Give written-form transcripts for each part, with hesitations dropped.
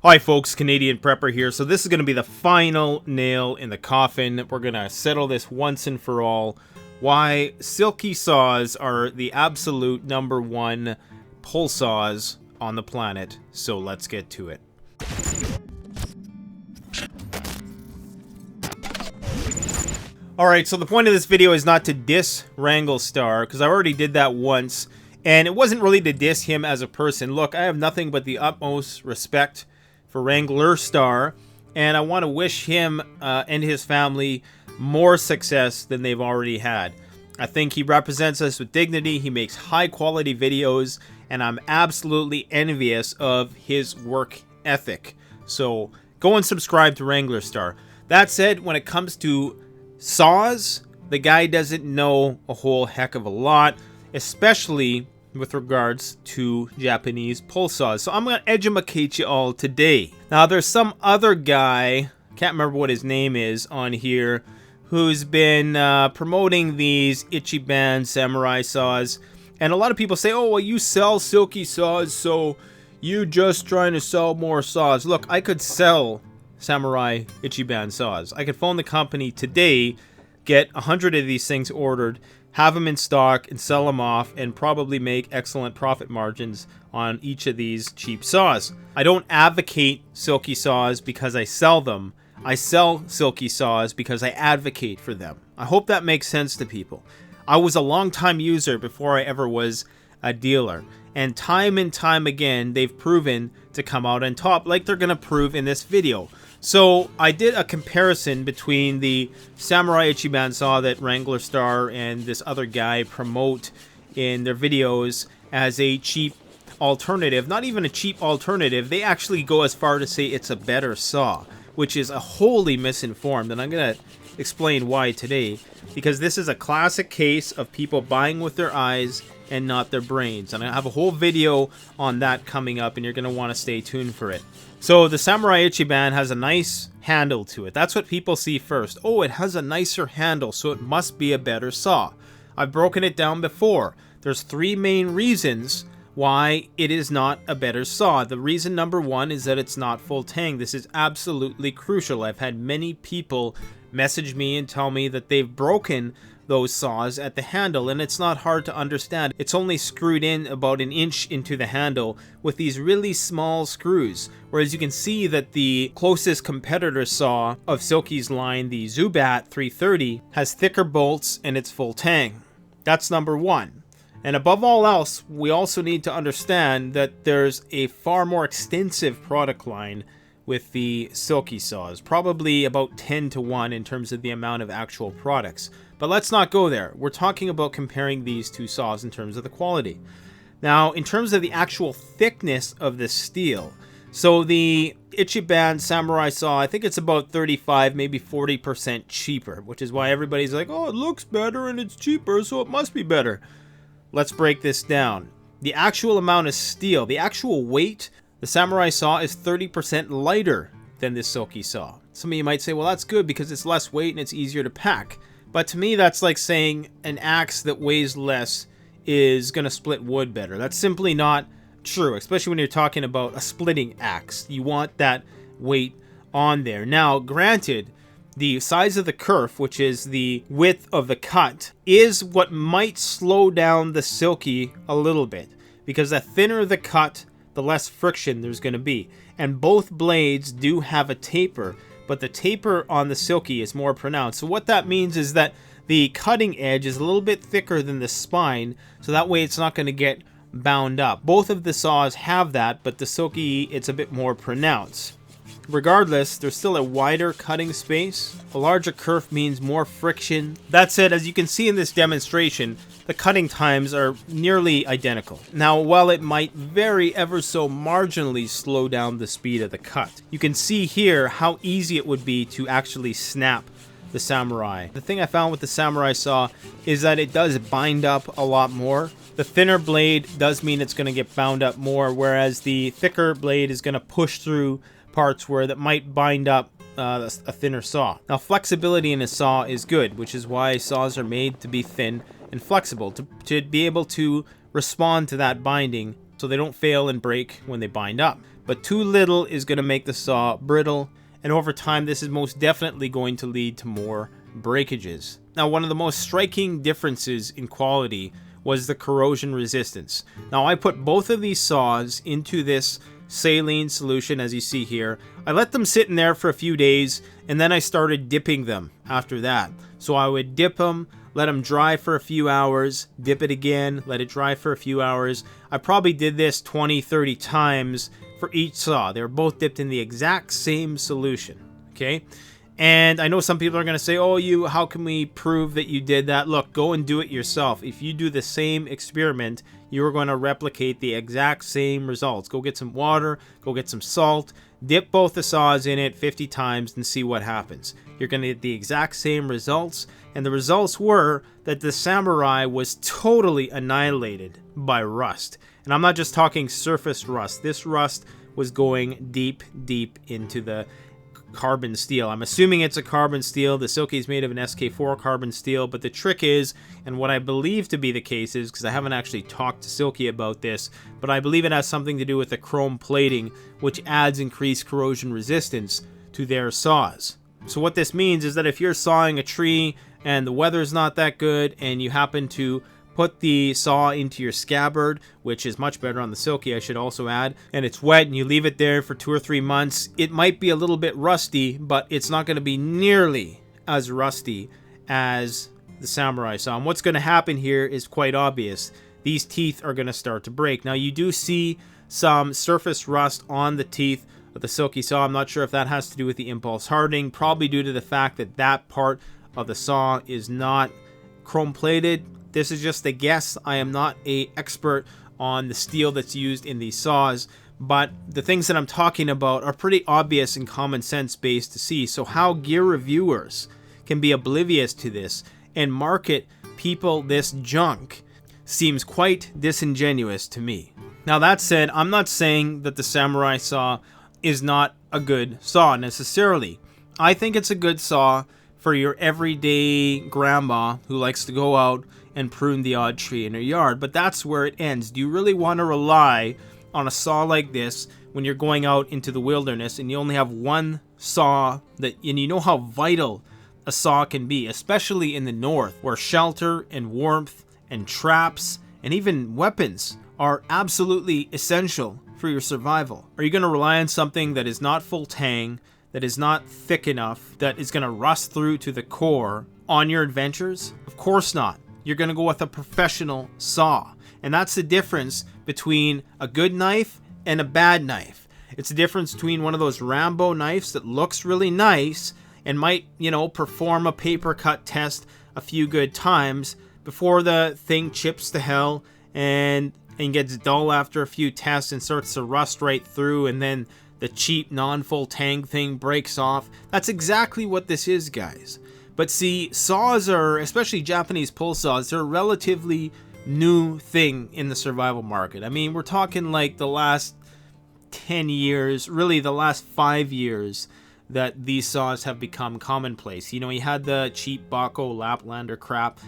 Hi folks, Canadian Prepper here. So this is going to be the final nail in the coffin. We're going to settle this once and for all. Why silky saws are the absolute #1 pull saws on the planet. So let's get to it. Alright, so the point of this video is not to diss Wranglestar, because I already did that once. And it wasn't really to diss him as a person. Look, I have nothing but the utmost respect for Wranglestar, and I want to wish him and his family more success than they've already had. I think he represents us with dignity, he makes high quality videos, and I'm absolutely envious of his work ethic. So go and subscribe to Wranglestar. That said, when it comes to saws, the guy doesn't know a whole heck of a lot, especially with regards to Japanese pull saws. So I'm going to educate you all today. Now there's some other guy, can't remember what his name is on here, who's been promoting these ichiban samurai saws. And a lot of people say, oh, well, you sell silky saws, so you just trying to sell more saws. Look, I could sell samurai ichiban saws. I could phone the company today, get 100 of these things ordered, have them in stock and sell them off, and probably make excellent profit margins on each of these cheap saws. I don't advocate silky saws because I sell them. I sell silky saws because I advocate for them. I hope that makes sense to people. I was a long-time user before I ever was a dealer, and time again they've proven to come out on top, like they're gonna prove in this video. So I did a comparison between the samurai ichiban saw that Wranglestar and this other guy promote in their videos as a cheap alternative. Not even a cheap alternative, they actually go as far to say it's a better saw, which is a wholly misinformed, and I'm gonna explain why today, because this is a classic case of people buying with their eyes and not their brains, and I have a whole video on that coming up, and you're gonna want to stay tuned for it. So the samurai ichiban has a nice handle to it. That's what people see first. Oh, it has a nicer handle, so it must be a better saw. I've broken it down before. There's 3 main reasons why it is not a better saw. The reason #1 is that it's not full tang. This is absolutely crucial. I've had many people message me and tell me that they've broken those saws at the handle, and it's not hard to understand. It's only screwed in about 1 inch into the handle with these really small screws, whereas you can see that the closest competitor saw of Silky's line, the Zubat 330, has thicker bolts and it's full tang. That's #1. And above all else, we also need to understand that there's a far more extensive product line with the silky saws, probably about 10 to 1 in terms of the amount of actual products. But let's not go there. We're talking about comparing these two saws in terms of the quality. Now, in terms of the actual thickness of the steel, so the ichiban samurai saw, I think it's about 35, maybe 40% cheaper, which is why everybody's like, oh, it looks better and it's cheaper, so it must be better. Let's break this down. The actual amount of steel, the actual weight, the samurai saw is 30% lighter than this silky saw. Some of you might say, well, that's good because it's less weight and it's easier to pack. But to me, that's like saying an axe that weighs less is going to split wood better. That's simply not true, especially when you're talking about a splitting axe. You want that weight on there. Now, granted, the size of the kerf, which is the width of the cut, is what might slow down the silky a little bit, because the thinner the cut, the less friction there's going to be. And both blades do have a taper, but the taper on the silky is more pronounced. So what that means is that the cutting edge is a little bit thicker than the spine, so that way it's not going to get bound up. Both of the saws have that, but the silky, it's a bit more pronounced. Regardless, there's still a wider cutting space. A larger kerf means more friction. That said, as you can see in this demonstration, the cutting times are nearly identical. Now, while it might vary ever so marginally slow down the speed of the cut, you can see here how easy it would be to actually snap the samurai. The thing I found with the samurai saw is that it does bind up a lot more. The thinner blade does mean it's going to get bound up more, whereas the thicker blade is going to push through parts where that might bind up a thinner saw. Now, flexibility in a saw is good, which is why saws are made to be thin and flexible, to be able to respond to that binding so they don't fail and break when they bind up. But too little is going to make the saw brittle, and over time this is most definitely going to lead to more breakages. Now, one of the most striking differences in quality was the corrosion resistance. Now, I put both of these saws into this saline solution, as you see here. I let them sit in there for a few days, and then I started dipping them after that. So I would dip them, let them dry for a few hours, dip it again, let it dry for a few hours. I probably did this 20-30 times for each saw. They were both dipped in the exact same solution, okay? And I know some people are going to say, oh, how can we prove that you did that? Look, go and do it yourself. If you do the same experiment, you're going to replicate the exact same results. Go get some water, go get some salt, dip both the saws in it 50 times and see what happens. You're going to get the exact same results. And the results were that the Samurai was totally annihilated by rust. And I'm not just talking surface rust. This rust was going deep, deep into the carbon steel. I'm assuming it's a carbon steel. The Silky is made of an SK4 carbon steel, but the trick is, and what I believe to be the case is, because I haven't actually talked to Silky about this, but I believe it has something to do with the chrome plating, which adds increased corrosion resistance to their saws. So what this means is that if you're sawing a tree and the weather's not that good and you happen to put the saw into your scabbard, which is much better on the Silky, I should also add, and it's wet and you leave it there for 2 or 3 months, it might be a little bit rusty, but it's not going to be nearly as rusty as the Samurai saw. And what's going to happen here is quite obvious. These teeth are going to start to break. Now, you do see some surface rust on the teeth of the Silky saw. I'm not sure if that has to do with the impulse hardening, probably due to the fact that that part of the saw is not chrome plated. This is just a guess. I am not an expert on the steel that's used in these saws, but the things that I'm talking about are pretty obvious and common sense based to see. So how gear reviewers can be oblivious to this and market people this junk seems quite disingenuous to me. Now, that said, I'm not saying that the Samurai saw is not a good saw necessarily. I think it's a good saw for your everyday grandma who likes to go out and prune the odd tree in her yard, but that's where it ends. Do you really want to rely on a saw like this when you're going out into the wilderness and you only have one saw and you know how vital a saw can be, especially in the north where shelter and warmth and traps and even weapons are absolutely essential for your survival? Are you going to rely on something that is not full tang, that is not thick enough, that is going to rust through to the core on your adventures? Of course not. You're going to go with a professional saw. And that's the difference between a good knife and a bad knife. It's the difference between one of those Rambo knives that looks really nice and might, perform a paper cut test a few good times before the thing chips to hell and gets dull after a few tests and starts to rust right through, and then the cheap non-full tang thing breaks off. That's exactly what this is, guys. But see, saws are, especially Japanese pull saws, they're a relatively new thing in the survival market. I mean, we're talking like the last 10 years, really the last 5 years, that these saws have become commonplace. You had the cheap Bako Laplander crap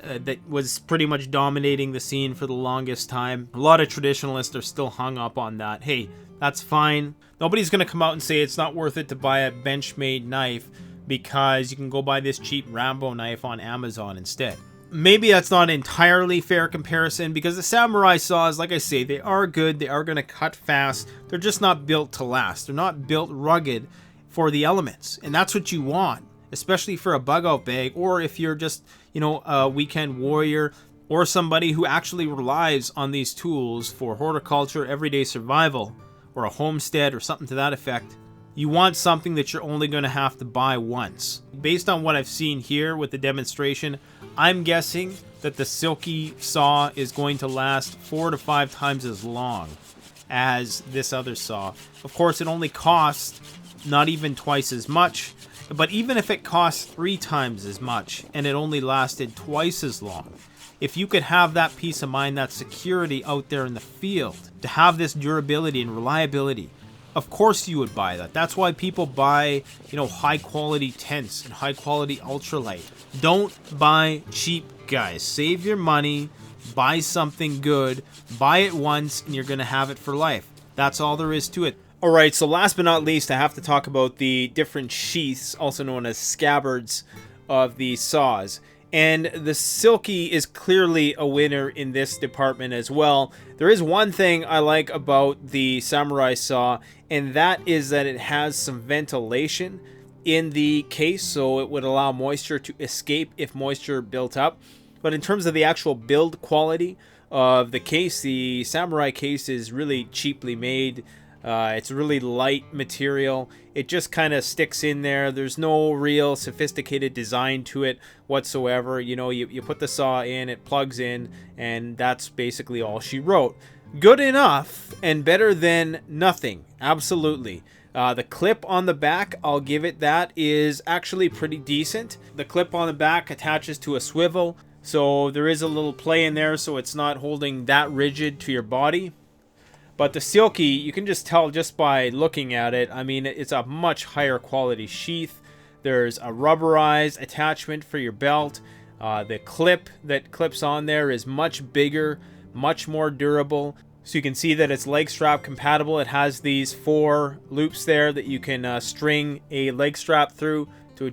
that was pretty much dominating the scene for the longest time. A lot of traditionalists are still hung up on that. Hey, that's fine. Nobody's going to come out and say it's not worth it to buy a Benchmade knife because you can go buy this cheap Rambo knife on Amazon instead. Maybe that's not an entirely fair comparison, because the Samurai saws, like I say, they are good, they are going to cut fast, they're just not built to last. They're not built rugged for the elements, and that's what you want, especially for a bug out bag, or if you're just, a weekend warrior, or somebody who actually relies on these tools for horticulture, everyday survival, or a homestead, or something to that effect. You want something that you're only going to have to buy once. Based on what I've seen here with the demonstration, I'm guessing that the Silky saw is going to last 4 to 5 times as long as this other saw. Of course, it only costs not even twice as much, but even if it costs 3 times as much and it only lasted twice as long, if you could have that peace of mind, that security out there in the field, to have this durability and reliability, of course you would buy that. That's why people buy, high quality tents and high quality ultralight. Don't buy cheap, guys. Save your money. Buy something good, buy it once, and you're going to have it for life. That's all there is to it. Alright, so last but not least, I have to talk about the different sheaths, also known as scabbards, of the saws. And the Silky is clearly a winner in this department as well. There is one thing I like about the samurai saw, and that is that it has some ventilation in the case, so it would allow moisture to escape if moisture built up. But in terms of the actual build quality of the case, the samurai case is really cheaply made. It's really light material. It just kind of sticks in there. There's no real sophisticated design to it whatsoever. You know, you put the saw in, it plugs in, and that's basically all she wrote. Good enough and better than nothing. Absolutely. The clip on the back, I'll give it that, is actually pretty decent. The clip on the back attaches to a swivel, so there is a little play in there, so it's not holding that rigid to your body. But the Silky, you can just tell just by looking at it. I mean, it's a much higher quality sheath. There's a rubberized attachment for your belt. The clip that clips on there is much bigger, much more durable. So you can see that it's leg strap compatible. It has these 4 loops there that you can string a leg strap through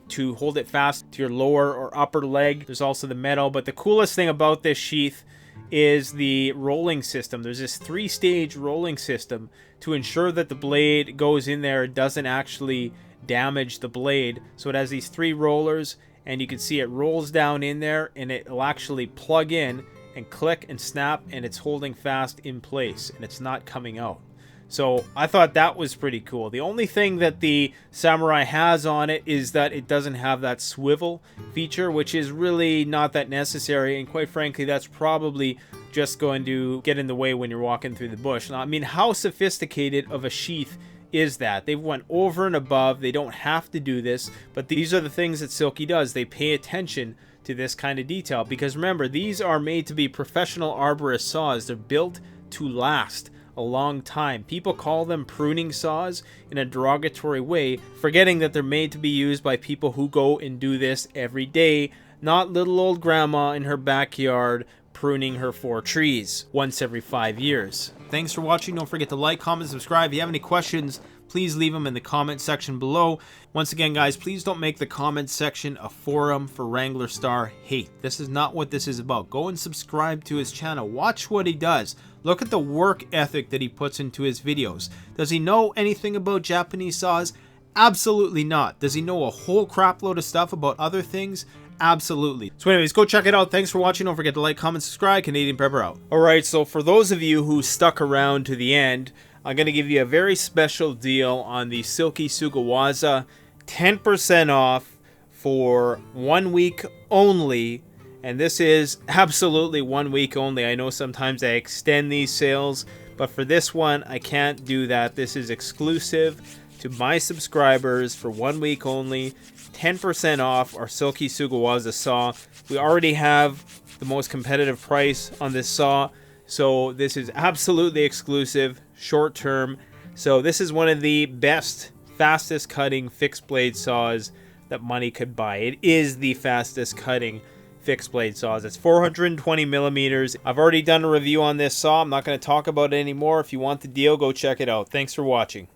to hold it fast to your lower or upper leg. There's also the metal. But the coolest thing about this sheath is the rolling system. There's this 3-stage rolling system to ensure that the blade goes in there. It doesn't actually damage the blade. So it has these 3 rollers, and you can see it rolls down in there, and it'll actually plug in and click and snap, and it's holding fast in place, and it's not coming out. So I thought that was pretty cool. The only thing that the Samurai has on it is that it doesn't have that swivel feature, which is really not that necessary. And quite frankly, that's probably just going to get in the way when you're walking through the bush. Now, I mean, how sophisticated of a sheath is that? They've went over and above. They don't have to do this, but these are the things that Silky does. They pay attention to this kind of detail, because remember, these are made to be professional arborist saws. They're built to last a long time. People call them pruning saws in a derogatory way, forgetting that they're made to be used by people who go and do this every day, not little old grandma in her backyard pruning her 4 trees once every 5 years. Thanks for watching. Don't forget to like, comment, subscribe. If you have any questions, please leave them in the comment section below. Once again, guys, please don't make the comment section a forum for Wrangler Star hate. This is not what this is about. Go and subscribe to his channel. Watch what he does. Look at the work ethic that he puts into his videos. Does he know anything about Japanese saws? Absolutely not. Does he know a whole crap load of stuff about other things? Absolutely. So anyways, go check it out. Thanks for watching. Don't forget to like, comment, subscribe. Canadian Prepper out. Alright, so for those of you who stuck around to the end, I'm going to give you a very special deal on the Silky Zubat. 10% off for 1 week only. And this is absolutely 1 week only. I know sometimes I extend these sales, but for this one, I can't do that. This is exclusive to my subscribers for 1 week only. 10% off our Silky Zubat saw. We already have the most competitive price on this saw, so this is absolutely exclusive, short term. So this is one of the best, fastest cutting fixed blade saws that money could buy. It is the fastest cutting fixed blade saws. It's 420 millimeters. I've already done a review on this saw. I'm not going to talk about it anymore. If you want the deal, go check it out. Thanks for watching.